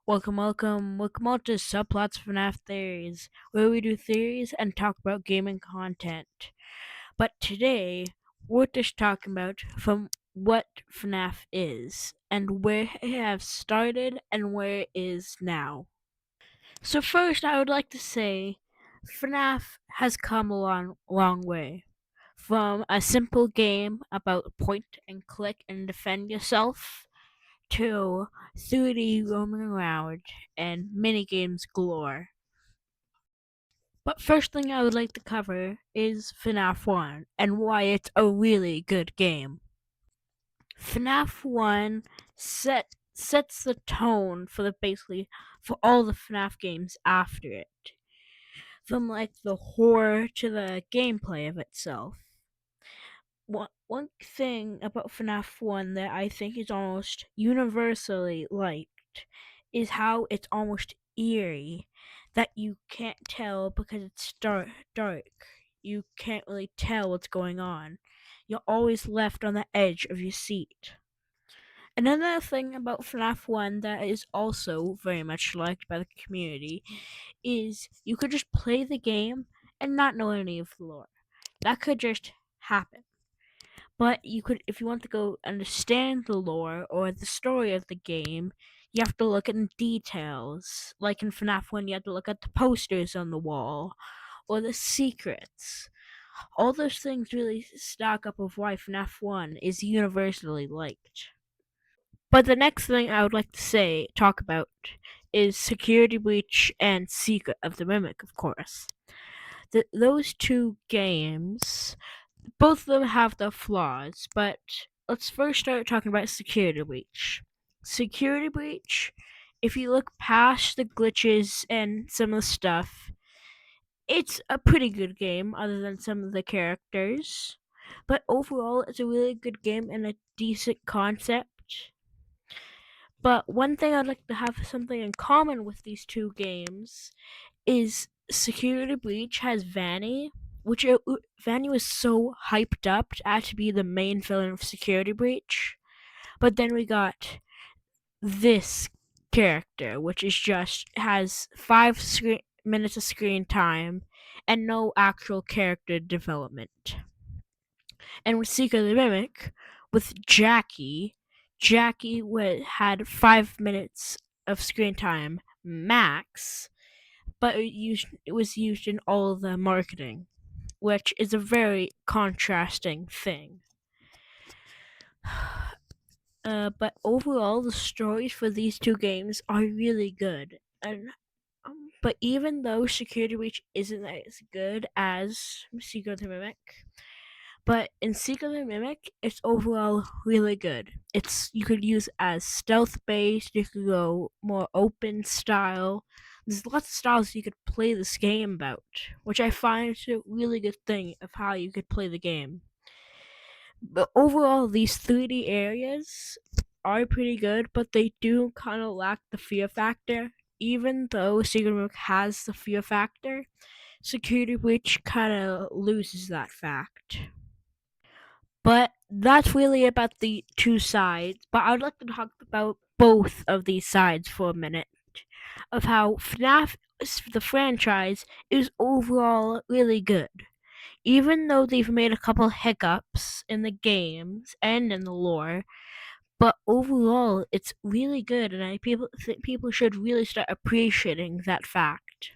Welcome all to Subplots FNAF Theories, where we do theories and talk about gaming content. But today, we're just talking about from what FNAF is, and where it has started and where it is now. So first, I would like to say, FNAF has come a long way. From a simple game about point and click and defend yourself, to 3D roaming around and minigames galore. But first thing I would like to cover is FNAF 1 and why it's a really good game. FNAF 1 sets the tone for for all the FNAF games after it. From like the horror to the gameplay of itself. One thing about FNAF 1 that I think is almost universally liked is how it's almost eerie, that you can't tell because it's dark. You can't really tell what's going on. You're always left on the edge of your seat. Another thing about FNAF 1 that is also very much liked by the community is you could just play the game and not know any of the lore. That could just happen. But you could, if you want to go understand the lore or the story of the game, you have to look at the details. Like in FNAF 1, you have to look at the posters on the wall or the secrets. All those things really stack up of why FNAF 1 is universally liked. But the next thing I would like to talk about, is Security Breach and Secret of the Mimic, of course. Those two games, both of them have their flaws, but let's first start talking about Security Breach. Security Breach, if you look past the glitches and some of the stuff, it's a pretty good game, other than some of the characters. But overall, it's a really good game and a decent concept. But one thing I'd like to have something in common with these two games is Security Breach has Vanny, which Vanny was so hyped up to be the main villain of Security Breach, but then we got this character, which is just has 5 minutes of screen time and no actual character development. And with Seeker the Mimic, with Jackie had 5 minutes of screen time max, but it was used in all the marketing, which is a very contrasting thing. But overall, the stories for these two games are really good, and but even though Security Breach isn't as good as Secret the Mimic, but in Secret the Mimic, it's overall really good. You could use as stealth based. You could go more open style. There's lots of styles you could play this game about, which I find is a really good thing of how you could play the game. But overall, these 3D areas are pretty good, but they do kind of lack the fear factor. Even though Secret Mimic has the fear factor, Security Breach kind of loses that fact. But that's really about the two sides. But I'd like to talk about both of these sides for a minute of how FNAF, the franchise, is overall really good. Even though they've made a couple hiccups in the games and in the lore, but overall it's really good, and I people think people should really start appreciating that fact.